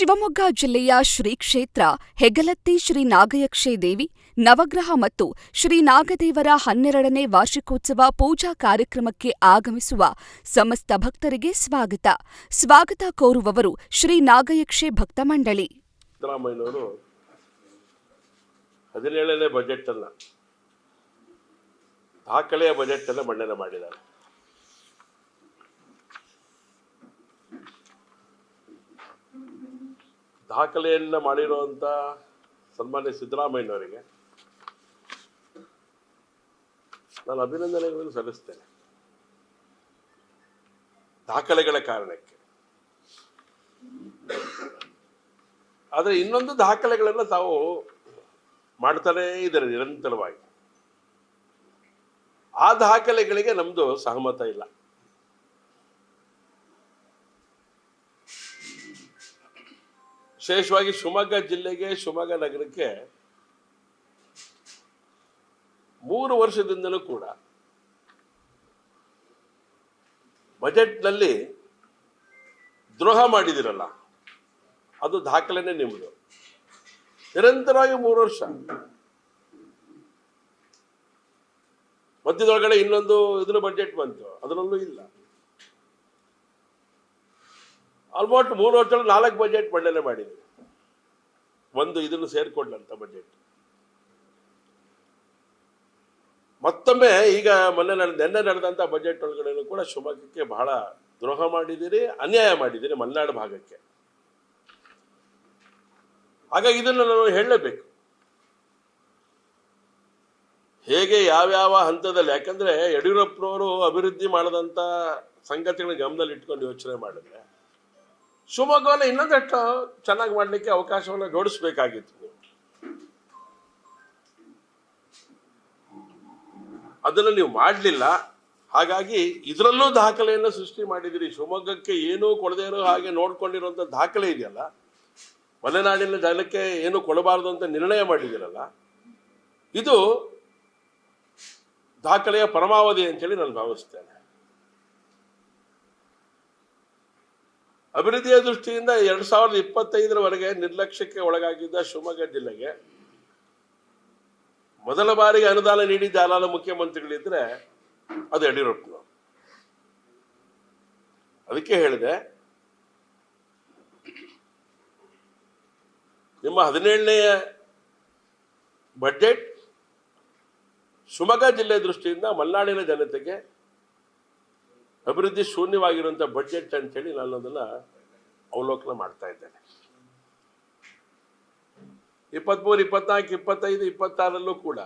ಶಿವಮೊಗ್ಗ ಜಿಲ್ಲೆಯ ಶ್ರೀ ಕ್ಷೇತ್ರ ಹೆಗ್ಗಲತ್ತಿ ಶ್ರೀ ನಾಗಯಕ್ಷೆ ದೇವಿ ನವಗ್ರಹ ಮತ್ತು ಶ್ರೀ ನಾಗದೇವರ 12ನೇ ವಾರ್ಷಿಕೋತ್ಸವ ಪೂಜಾ ಕಾರ್ಯಕ್ರಮಕ್ಕೆ ಆಗಮಿಸುವ ಸಮಸ್ತ ಭಕ್ತರಿಗೆ ಸ್ವಾಗತ ಕೋರುವವರು ಶ್ರೀ ನಾಗಯಕ್ಷೆ ಭಕ್ತ ಮಂಡಳಿ. ಸಿದ್ದರಾಮಯ್ಯನವರು 17ನೇ ಬಜೆಟ್ ಅನ್ನ ದಾಖಲೆಯ ಬಜೆಟ್ ಅನ್ನು ಮಂಡನೆ ಮಾಡಿದ್ದಾರೆ. ದಾಖಲೆಯನ್ನ ಮಾಡಿರುವಂತ ಸನ್ಮಾನ್ಯ ಸಿದ್ದರಾಮಯ್ಯನವರಿಗೆ ನಾನು ಅಭಿನಂದನೆಗಳನ್ನು ಸಲ್ಲಿಸ್ತೇನೆ. ದಾಖಲೆಗಳ ಕಾರಣಕ್ಕೆ. ಆದರೆ ಇನ್ನೊಂದು ದಾಖಲೆಗಳನ್ನು ತಾವು ಮಾಡ್ತಾನೇ ಇದ್ದಾರೆ ನಿರಂತರವಾಗಿ. ಆ ದಾಖಲೆಗಳಿಗೆ ನಮ್ದು ಸಹಮತ ಇಲ್ಲ. ವಿಶೇಷವಾಗಿ ಶಿವಮೊಗ್ಗ ಜಿಲ್ಲೆಗೆ, ಶಿವಮೊಗ್ಗ ನಗರಕ್ಕೆ 3 ವರ್ಷದಿಂದಲೂ ಕೂಡ ಬಜೆಟ್ನಲ್ಲಿ ದ್ರೋಹ ಮಾಡಿದಿರಲ್ಲ, ಅದು ದಾಖಲೆನೇ ನಿಮ್ಮದು. ನಿರಂತರವಾಗಿ 3 ವರ್ಷ. ಮಧ್ಯದೊಳಗಡೆ ಇನ್ನೊಂದು ಇದರ ಬಜೆಟ್ ಬಂತು, ಅದರಲ್ಲೂ ಇಲ್ಲ. ಆಲ್ಮೋಸ್ಟ್ 3 ವರ್ಷದಲ್ಲಿ 4 ಬಜೆಟ್ ಮಂಡನೆ ಮಾಡಿದ್ವಿ. ಒಂದು ಇದನ್ನು ಸೇರ್ಕೊಂಡಂತ ಬಜೆಟ್. ಮತ್ತೊಮ್ಮೆ ಈಗ ನಿನ್ನೆ ನಡೆದಂತ ಬಜೆಟ್ ಒಳಗಡೆ ಕೂಡ ಶಿವಮೊಗ್ಗಕ್ಕೆ ಬಹಳ ದ್ರೋಹ ಮಾಡಿದ್ದೀರಿ, ಅನ್ಯಾಯ ಮಾಡಿದ್ದೀರಿ ಮಲೆನಾಡು ಭಾಗಕ್ಕೆ. ಹಾಗಾಗಿ ಇದನ್ನು ನಾನು ಹೇಳಲೇಬೇಕು. ಹೇಗೆ ಯಾವ್ಯಾವ ಹಂತದಲ್ಲಿ, ಯಾಕಂದ್ರೆ ಯಡಿಯೂರಪ್ಪನವರು ಅಭಿವೃದ್ಧಿ ಮಾಡದಂತ ಸಂಗತಿಗಳನ್ನ ಗಮನದಲ್ಲಿ ಇಟ್ಕೊಂಡು ಯೋಚನೆ ಮಾಡಿದ್ರೆ ಶಿವಮೊಗ್ಗವನ್ನು ಇನ್ನೊಂದಷ್ಟು ಚೆನ್ನಾಗಿ ಮಾಡಲಿಕ್ಕೆ ಅವಕಾಶವನ್ನು ಜೋಡಿಸ್ಬೇಕಾಗಿತ್ತು. ಅದನ್ನು ನೀವು ಮಾಡಲಿಲ್ಲ. ಹಾಗಾಗಿ ಇದರಲ್ಲೂ ದಾಖಲೆಯನ್ನು ಸೃಷ್ಟಿ ಮಾಡಿದಿರಿ. ಶಿವಮೊಗ್ಗಕ್ಕೆ ಏನೂ ಕೊಡದೇ ಇರೋ ಹಾಗೆ ನೋಡ್ಕೊಂಡಿರುವಂತ ದಾಖಲೆ ಇದೆಯಲ್ಲ, ಮಲೆನಾಡಿನ ಜನಕ್ಕೆ ಏನು ಕೊಡಬಾರದು ಅಂತ ನಿರ್ಣಯ ಮಾಡಿದಿರಲ್ಲ, ಇದು ದಾಖಲೆಯ ಪರಮಾವಧಿ ಅಂತೇಳಿ ನಾನು ಭಾವಿಸ್ತೇನೆ. ಅಭಿವೃದ್ಧಿಯ ದೃಷ್ಟಿಯಿಂದ 2025ರವರೆಗೆ ನಿರ್ಲಕ್ಷ್ಯಕ್ಕೆ ಒಳಗಾಗಿದ್ದ ಶಿವಮೊಗ್ಗ ಜಿಲ್ಲೆಗೆ ಮೊದಲ ಬಾರಿಗೆ ಅನುದಾನ ನೀಡಿದ್ದ ಯಾರಾದ ಮುಖ್ಯಮಂತ್ರಿಗಳಿದ್ರೆ ಅದು ಯಡಿಯೂರಪ್ಪನವರು. ಅದಕ್ಕೆ ಹೇಳಿದೆ, ನಿಮ್ಮ 17ನೇ ಬಜೆಟ್ ಶಿವಮೊಗ್ಗ ಜಿಲ್ಲೆ ದೃಷ್ಟಿಯಿಂದ ಮಲೆನಾಡಿನ ಜನತೆಗೆ ಅಭಿವೃದ್ಧಿ ಶೂನ್ಯವಾಗಿರುವಂಥ ಬಜೆಟ್ ಅಂತೇಳಿ ನಾನು ಅದನ್ನು ಅವಲೋಕನ ಮಾಡ್ತಾ ಇದ್ದೇನೆ. 23, 24, 25, 26ರಲ್ಲೂ ಕೂಡ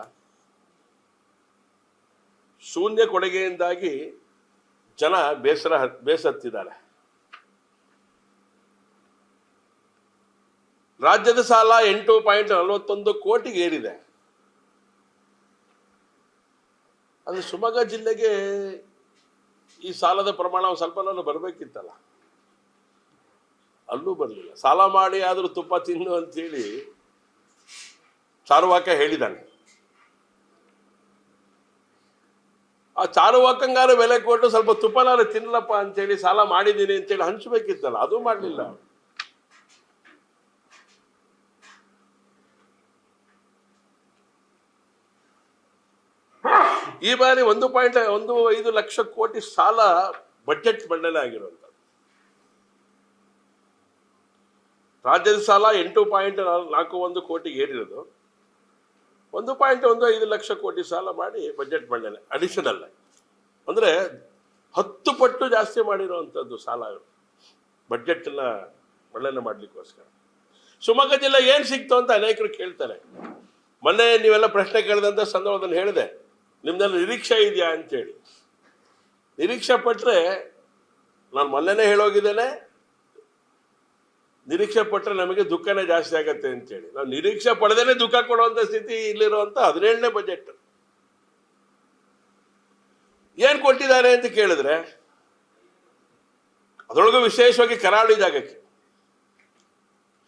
ಶೂನ್ಯ ಕೊಡುಗೆಯಿಂದಾಗಿ ಜನ ಬೇಸತ್ತಿದ್ದಾರೆ. ರಾಜ್ಯದ ಸಾಲ 8.41 ಕೋಟಿಗೆ ಏರಿದೆ. ಅದು ಶಿವಮೊಗ್ಗ ಜಿಲ್ಲೆಗೆ ಈ ಸಾಲದ ಪ್ರಮಾಣ ಸ್ವಲ್ಪ ಬರಬೇಕಿತ್ತಲ್ಲ, ಅಲ್ಲೂ ಬರಲಿಲ್ಲ. ಸಾಲ ಮಾಡಿ ಆದರೂ ತುಪ್ಪ ತಿನ್ನು ಅಂತೇಳಿ ಚಾರುವಾಕ ಹೇಳಿದ್ದಾನೆ. ಆ ಚಾರುವಾಕಂಗಾರ ಬೆಲೆ ಕೊಟ್ಟು ಸ್ವಲ್ಪ ತುಪ್ಪನಾರ ತಿನ್ನಲಪ್ಪ ಅಂತೇಳಿ ಸಾಲ ಮಾಡಿದ್ದೀನಿ ಅಂತೇಳಿ ಹಂಚಬೇಕಿತ್ತಲ್ಲ, ಅದು ಮಾಡಲಿಲ್ಲ. ಈ ಬಾರಿ 1.15 ಲಕ್ಷ ಕೋಟಿ ಸಾಲ ಬಜೆಟ್ ಮಂಡನೆ ಆಗಿರುವಂಥದ್ದು. ರಾಜ್ಯದ ಸಾಲ 8.41 ಕೋಟಿಗೆ ಏರಿರೋದು, 1.15 ಲಕ್ಷ ಕೋಟಿ ಸಾಲ ಮಾಡಿ ಬಜೆಟ್ ಮಂಡನೆ ಅಡಿಷನಲ್. ಅಂದ್ರೆ 10 ಪಟ್ಟು ಜಾಸ್ತಿ ಮಾಡಿರುವಂಥದ್ದು ಸಾಲ ಬಜೆಟ್ ಅನ್ನ ಮಂಡನೆ ಮಾಡ್ಲಿಕ್ಕೋಸ್ಕರ. ಶಿವಮೊಗ್ಗ ಜಿಲ್ಲೆ ಏನ್ ಸಿಕ್ತು ಅಂತ ಅನೇಕರು ಕೇಳ್ತಾರೆ. ಮೊನ್ನೆ ನೀವೆಲ್ಲ ಪ್ರಶ್ನೆ ಕೇಳಿದಂತ ಸಂದರ್ಭದಲ್ಲಿ ಹೇಳಿದೆ, ನಿಮ್ದೆಲ್ಲ ನಿರೀಕ್ಷೆ ಇದೆಯಾ ಅಂತೇಳಿ. ನಿರೀಕ್ಷೆ ಪಟ್ಟರೆ ನಾನು ಮೊನ್ನೆನೇ ಹೇಳೋಗಿದ್ದೇನೆ, ನಿರೀಕ್ಷೆ ಪಟ್ಟರೆ ನಮಗೆ ದುಃಖನೇ ಜಾಸ್ತಿ ಆಗತ್ತೆ ಅಂತೇಳಿ. ನಾವು ನಿರೀಕ್ಷೆ ಪಡೆದೇನೆ ದುಃಖ ಕೊಡುವಂತ ಸ್ಥಿತಿ ಇಲ್ಲಿರುವಂತ 17ನೇ ಬಜೆಟ್. ಏನ್ ಕೊಟ್ಟಿದ್ದಾರೆ ಅಂತ ಕೇಳಿದ್ರೆ, ಅದರೊಳಗೂ ವಿಶೇಷವಾಗಿ ಕರಾವಳಿ ಜಾಗಕ್ಕೆ,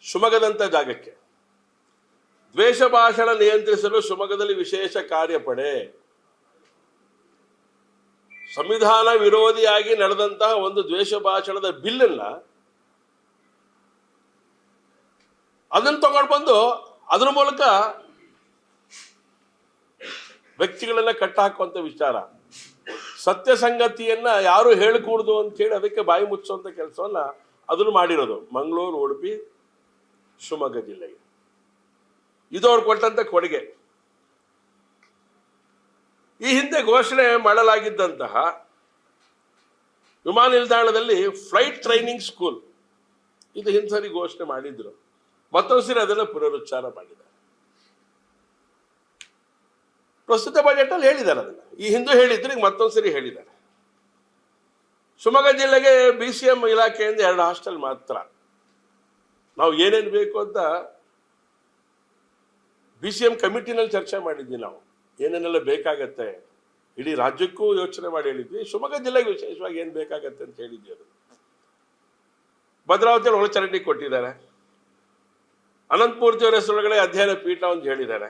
ಶಿವಮೊಗ್ಗದಂತ ಜಾಗಕ್ಕೆ ದ್ವೇಷ ಭಾಷಣ ನಿಯಂತ್ರಿಸಲು ಶಿವಮೊಗ್ಗದಲ್ಲಿ ವಿಶೇಷ ಕಾರ್ಯಪಡೆ, ಸಂವಿಧಾನ ವಿರೋಧಿಯಾಗಿ ನಡೆದಂತಹ ಒಂದು ದ್ವೇಷ ಭಾಷಣದ ಬಿಲ್ಲನ್ನ ಅದನ್ನು ತಗೊಂಡು ಬಂದು ಅದ್ರ ಮೂಲಕ ವ್ಯಕ್ತಿಗಳೆಲ್ಲ ಕಟ್ಟಾಕುವಂತ ವಿಚಾರ, ಸತ್ಯ ಸಂಗತಿಯನ್ನ ಯಾರು ಹೇಳ್ಕೂಡ್ದು ಅಂತೇಳಿ ಅದಕ್ಕೆ ಬಾಯಿ ಮುಚ್ಚುವಂತ ಕೆಲಸವನ್ನ ಅದನ್ನು ಮಾಡಿರೋದು ಮಂಗಳೂರು, ಉಡುಪಿ, ಶಿವಮೊಗ್ಗ ಜಿಲ್ಲೆಗೆ. ಇದು ಅವ್ರು ಕೊಟ್ಟಂತ ಕೊಡುಗೆ. ಈ ಹಿಂದೆ ಘೋಷಣೆ ಮಾಡಲಾಗಿದ್ದಂತಹ ವಿಮಾನ ನಿಲ್ದಾಣದಲ್ಲಿ ಫ್ಲೈಟ್ ಟ್ರೈನಿಂಗ್ ಸ್ಕೂಲ್, ಇದು ಹಿಂದ್ಸರಿ ಘೋಷಣೆ ಮಾಡಿದ್ರು, ಮತ್ತೊಂದ್ಸರಿ ಅದನ್ನು ಪುನರುಚ್ಚಾರ ಮಾಡಿದ್ದಾರೆ. ಪ್ರಸ್ತುತ ಬಜೆಟ್ ಅಲ್ಲಿ ಹೇಳಿದ್ದಾರೆ ಅದನ್ನ, ಈ ಹಿಂದೂ ಹೇಳಿದ್ರು, ಈಗ ಮತ್ತೊಂದ್ಸರಿ ಹೇಳಿದ್ದಾರೆ. ಶಿವಮೊಗ್ಗ ಜಿಲ್ಲೆಗೆ BCM ಇಲಾಖೆಯಿಂದ 2 ಹಾಸ್ಟೆಲ್ ಮಾತ್ರ. ನಾವು ಏನೇನು ಬೇಕು ಅಂತ BCM ಕಮಿಟಿನಲ್ಲಿ ಚರ್ಚೆ ಮಾಡಿದ್ವಿ. ನಾವು ಏನೇನೆಲ್ಲ ಬೇಕಾಗತ್ತೆ ಇಡೀ ರಾಜ್ಯಕ್ಕೂ ಯೋಚನೆ ಮಾಡಿ ಹೇಳಿದ್ವಿ. ಶಿವಮೊಗ್ಗ ಜಿಲ್ಲೆಗೆ ವಿಶೇಷವಾಗಿ ಏನು ಬೇಕಾಗತ್ತೆ ಅಂತ ಹೇಳಿದ್ವಿ. ಅದು ಭದ್ರಾವತಿಯಲ್ಲಿ ಒಳಚರಂಡಿ ಕೊಟ್ಟಿದ್ದಾರೆ. ಅನಂತಮೂರ್ತಿ ಅವರ ಹೆಸರುಗಳೇ ಅಧ್ಯಯನ ಪೀಠ ಅಂತ ಹೇಳಿದ್ದಾರೆ.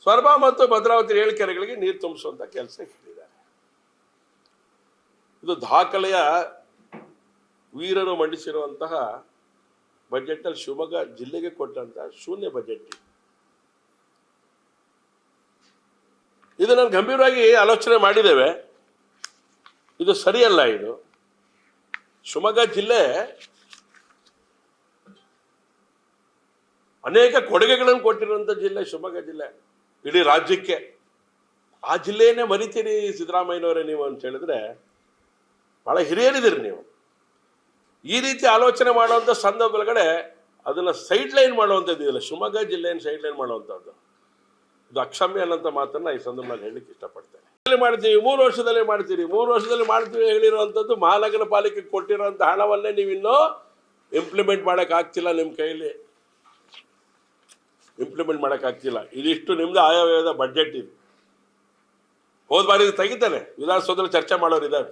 ಸ್ವರ್ಭ ಮತ್ತು ಭದ್ರಾವತಿ 7 ಕೆರೆಗಳಿಗೆ ನೀರು ತುಂಬಿಸುವಂತ ಕೆಲಸ ಹೇಳಿದ್ದಾರೆ. ಇದು ದಾಖಲೆಯ ವೀರರು ಮಂಡಿಸಿರುವಂತಹ ಬಜೆಟ್ ಅಲ್ಲಿ ಶಿವಮೊಗ್ಗ ಜಿಲ್ಲೆಗೆ ಕೊಟ್ಟಂತಹ ಶೂನ್ಯ ಬಜೆಟ್. ಇದು ನಾನು ಗಂಭೀರವಾಗಿ ಆಲೋಚನೆ ಮಾಡಿದ್ದೇವೆ. ಇದು ಸರಿಯಲ್ಲ. ಇದು ಶಿವಮೊಗ್ಗ ಜಿಲ್ಲೆ ಅನೇಕ ಕೊಡುಗೆಗಳನ್ನು ಕೊಟ್ಟಿರುವಂತ ಜಿಲ್ಲೆ ಶಿವಮೊಗ್ಗ ಜಿಲ್ಲೆ ಇಡೀ ರಾಜ್ಯಕ್ಕೆ. ಆ ಜಿಲ್ಲೆಯನ್ನೇ ಮರಿತೀರಿ ಸಿದ್ದರಾಮಯ್ಯನವರೇ ನೀವು ಅಂತ ಹೇಳಿದ್ರೆ ಬಹಳ ಹಿರಿಯರಿದ್ದೀರಿ ನೀವು. ಈ ರೀತಿ ಆಲೋಚನೆ ಮಾಡುವಂಥ ಸಂದರ್ಭದೊಳಗಡೆ ಅದನ್ನ ಸೈಡ್ ಲೈನ್ ಮಾಡುವಂಥದ್ದು ಇದೆಯಲ್ಲ, ಶಿವಮೊಗ್ಗ ಜಿಲ್ಲೆಯನ್ನು ಸೈಡ್ ಲೈನ್ ಮಾಡುವಂಥದ್ದು, ಇದು ಅಕ್ಷಮ್ಯ ಅನ್ನೋಂಥ ಮಾತನ್ನ ಈ ಸಂದರ್ಭದಲ್ಲಿ ಹೇಳಲಿಕ್ಕೆ ಇಷ್ಟಪಡ್ತೇನೆ. ಮಾಡ್ತೀವಿ 3 ವರ್ಷದಲ್ಲಿ ಮಾಡ್ತೀರಿ, 3 ವರ್ಷದಲ್ಲಿ ಮಾಡ್ತೀವಿ ಹೇಳಿರುವಂಥದ್ದು ಮಹಾನಗರ ಪಾಲಿಕೆ ಕೊಟ್ಟಿರುವಂಥ ಹಣವನ್ನೇ ನೀವಿನ್ನೂ ಇಂಪ್ಲಿಮೆಂಟ್ ಮಾಡಕ್ ಆಗ್ತಿಲ್ಲ. ನಿಮ್ಮ ಕೈಲಿ ಇಂಪ್ಲಿಮೆಂಟ್ ಮಾಡಕ್ ಆಗ್ತಿಲ್ಲ. ಇದಿಷ್ಟು ನಿಮ್ದು ಆಯವ್ಯಯದ ಬಡ್ಜೆಟ್. ಇದು ಹೋದ ಬಾರಿ ತೆಗಿತಾನೆ, ವಿಧಾನಸೌಧದಲ್ಲಿ ಚರ್ಚೆ ಮಾಡೋರು ಇದ್ದಾರೆ.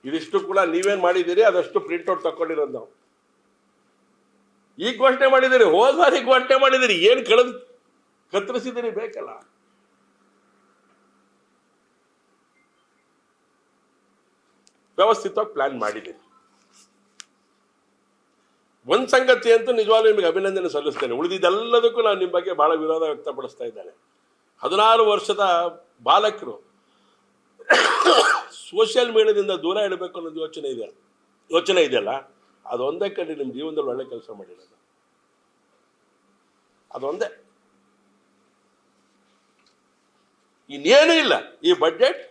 ಇದಿಷ್ಟು ಕೂಡ ನೀವೇನ್ ಮಾಡಿದ್ದೀರಿ ಅದಷ್ಟು ಪ್ರಿಂಟ್ಔಟ್ ತಕೊಂಡಿರೋದು ನಾವು. ಈಗ ಘೋಷಣೆ ಮಾಡಿದ್ದೀರಿ, ಹೋದ ಬಾರಿ ಘೋಷಣೆ ಮಾಡಿದ್ದೀರಿ, ಏನ್ ಕತ್ತರಿಸಿದಿರಿ ಬೇಕಲ್ಲ. ವ್ಯವಸ್ಥಿತವಾಗಿ ಪ್ಲಾನ್ ಮಾಡಿದ್ದೀರಿ. ಒಂದ್ ಸಂಗತಿ ಅಂತೂ ನಿಜವಾಗ್ಲೂ ನಿಮಗೆ ಅಭಿನಂದನೆ ಸಲ್ಲಿಸ್ತೇನೆ. ಉಳಿದಿದ್ದೆಲ್ಲದಕ್ಕೂ ನಾನು ನಿಮ್ಮ ಬಗ್ಗೆ ಬಹಳ ವಿರೋಧ ವ್ಯಕ್ತಪಡಿಸ್ತಾ ಇದ್ದೇನೆ. 16 ವರ್ಷದ ಬಾಲಕರು ಸೋಷಿಯಲ್ ಮೀಡಿಯಾದಿಂದ ದೂರ ಇಡಬೇಕು ಅನ್ನೋದು ಯೋಚನೆ ಇದೆಯಲ್ಲ, ಅದೊಂದೇ ಕಡೆ ನಿಮ್ಮ ಜೀವನದಲ್ಲಿ ಒಳ್ಳೆ ಕೆಲಸ ಮಾಡಿರೋದು. ಅದೊಂದೇ, ಇನ್ನೇನು ಇಲ್ಲ. ಈ ಬಡ್ಜೆಟ್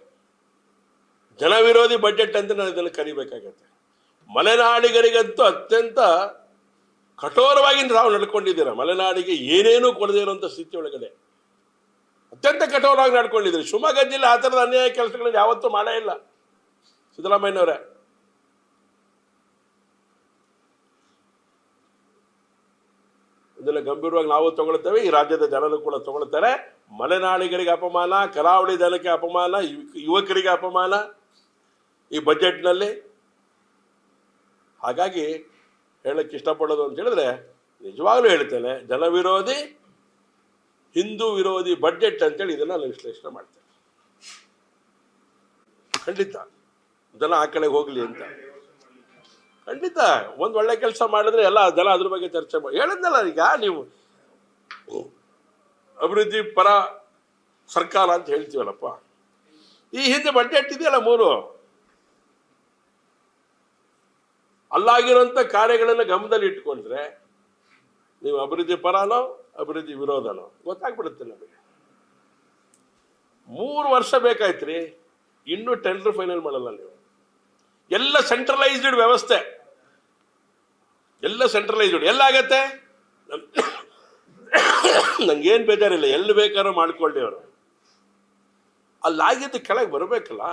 ಜನವಿರೋಧಿ ಬಡ್ಜೆಟ್ ಅಂತ ನಾನು ಇದನ್ನು ಕರಿಬೇಕಾಗತ್ತೆ. ಮಲೆನಾಡಿಗರಿಗಂತೂ ಅತ್ಯಂತ ಕಠೋರವಾಗಿ ನಾವು ನಡ್ಕೊಂಡಿದ್ದೀರ. ಮಲೆನಾಡಿಗೆ ಏನೇನೂ ಕೊಡದೇ ಇರುವಂತ ಸ್ಥಿತಿ ಒಳಗಡೆ ಅತ್ಯಂತ ಕಠೋರವಾಗಿ ನಡ್ಕೊಂಡಿದ್ದೀರಿ. ಶಿವಮೊಗ್ಗ ಜಿಲ್ಲೆ ಆ ಥರದ ಅನ್ಯಾಯ ಕೆಲಸಗಳನ್ನು ಯಾವತ್ತೂ ಮಾಡೇ ಇಲ್ಲ ಸಿದ್ದರಾಮಯ್ಯನವರೇ. ಇದನ್ನ ಗಂಭೀರವಾಗಿ ನಾವು ತಗೊಳ್ತೇವೆ, ಈ ರಾಜ್ಯದ ಜನರು ಕೂಡ ತಗೊಳ್ತಾರೆ. ಮಲೆನಾಡಿಗರಿಗೆ ಅಪಮಾನ, ಕರಾವಳಿ ಜನಕ್ಕೆ ಅಪಮಾನ, ಯುವಕರಿಗೆ ಅಪಮಾನ ಈ ಬಜೆಟ್ನಲ್ಲಿ. ಹಾಗಾಗಿ ಹೇಳಕ್ಕೆ ಇಷ್ಟಪಡೋದು ಅಂತ ಹೇಳಿದ್ರೆ ನಿಜವಾಗ್ಲೂ ಹೇಳ್ತೇನೆ, ಜನವಿರೋಧಿ ಹಿಂದೂ ವಿರೋಧಿ ಬಡ್ಜೆಟ್ ಅಂತೇಳಿ ಇದನ್ನ ನಾನು ವಿಶ್ಲೇಷಣೆ ಮಾಡ್ತೇನೆ. ಖಂಡಿತ ಜನ ಆ ಕಡೆಗೆ ಹೋಗ್ಲಿ ಅಂತ. ಖಂಡಿತ ಒಂದ್ ಒಳ್ಳೆ ಕೆಲಸ ಮಾಡಿದ್ರೆ ಎಲ್ಲ ಜನ ಅದ್ರ ಬಗ್ಗೆ ಚರ್ಚೆ ಮಾಡಿ. ಹೇಳಿದ್ನಲ್ಲ, ಈಗ ನೀವು ಅಭಿವೃದ್ಧಿ ಪರ ಸರ್ಕಾರ ಅಂತ ಹೇಳ್ತೀವಲ್ಲಪ್ಪ, ಈ ಹಿಂದೆ ಬಡ್ಜೆಟ್ ಇದೆಯಲ್ಲ 3, ಅಲ್ಲಾಗಿರುವಂತ ಕಾರ್ಯಗಳನ್ನ ಗಮನದಲ್ಲಿ ಇಟ್ಕೊಂಡ್ರೆ ನೀವು ಅಭಿವೃದ್ಧಿ ಪರನೋ ಅಭಿವೃದ್ಧಿ ವಿರೋಧನೋ ಗೊತ್ತಾಗ್ಬಿಡುತ್ತೆ ನಮಗೆ. 3 ವರ್ಷ ಬೇಕಾಯ್ತ್ರಿ, ಇನ್ನೂ ಟೆಂಡರ್ ಫೈನಲ್ ಮಾಡಲ್ಲ ನೀವು. ಎಲ್ಲ ಸೆಂಟ್ರಲೈಸ್ಡ್ ವ್ಯವಸ್ಥೆ, ಎಲ್ಲ ಸೆಂಟ್ರಲೈಸ್ಡ್. ಎಲ್ಲಾಗತ್ತೆ ನಂಗೇನ್ ಬೇಜಾರಿಲ್ಲ, ಎಲ್ಲಿ ಬೇಕಾದ್ರೂ ಮಾಡ್ಕೊಳ್ಳಿ ಅವರು. ಅಲ್ಲಾಗಿದ್ದು ಕೆಳಗೆ ಬರಬೇಕಲ್ಲ.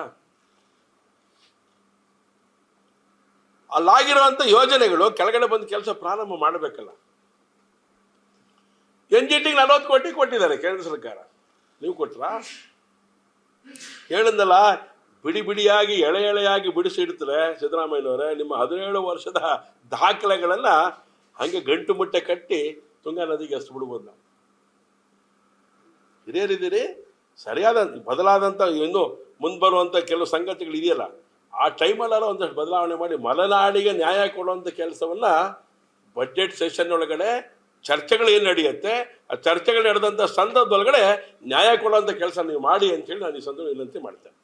ಅಲ್ಲಾಗಿರುವಂತ ಯೋಜನೆಗಳು ಕೆಳಗಡೆ ಬಂದು ಕೆಲಸ ಪ್ರಾರಂಭ ಮಾಡಬೇಕಲ್ಲ. NGTಗೆ 40 ಕೋಟಿ ಕೊಟ್ಟಿದ್ದಾರೆ ಕೇಂದ್ರ ಸರ್ಕಾರ, ನೀವು ಕೊಟ್ರಾ? ಹೇಳಿದ್ನಲ್ಲ, ಬಿಡಿ ಬಿಡಿಯಾಗಿ ಎಳೆಯಾಗಿ ಬಿಡಿಸಿ ಇಡ್ತಾರೆ ಸಿದ್ದರಾಮಯ್ಯನವರೇ. ನಿಮ್ಮ 17 ವರ್ಷದ ದಾಖಲೆಗಳನ್ನ ಹಂಗೆ ಗಂಟು ಮುಟ್ಟೆ ಕಟ್ಟಿ ತುಂಗಾ ನದಿಗೆ ಎಸ್ತು ಬಿಡ್ಬೋದು. ನಾವು ಹಿರಿಯರಿದ್ದೀರಿ, ಸರಿಯಾದ ಬದಲಾದಂಥ ಇನ್ನು ಮುಂದೆ ಬರುವಂಥ ಕೆಲವು ಸಂಗತಿಗಳು ಇದೆಯಲ್ಲ, ಆ ಟೈಮಲ್ಲಾರ ಒಂದಷ್ಟು ಬದಲಾವಣೆ ಮಾಡಿ ಮಲೆನಾಡಿಗೆ ನ್ಯಾಯ ಕೊಡುವಂಥ ಕೆಲಸವನ್ನ ಬಜೆಟ್ ಸೆಷನ್ ಒಳಗಡೆ ಚರ್ಚೆಗಳು ಏನು ನಡೆಯುತ್ತೆ, ಆ ಚರ್ಚೆಗಳು ನಡೆದಂಥ ಸಂದರ್ಭದೊಳಗಡೆ ನ್ಯಾಯ ಕೊಡುವಂಥ ಕೆಲಸ ನೀವು ಮಾಡಿ ಅಂತೇಳಿ ನಾನು ಈ ಸಂದರ್ಭ ವಿನಂತಿ ಮಾಡ್ತೇನೆ.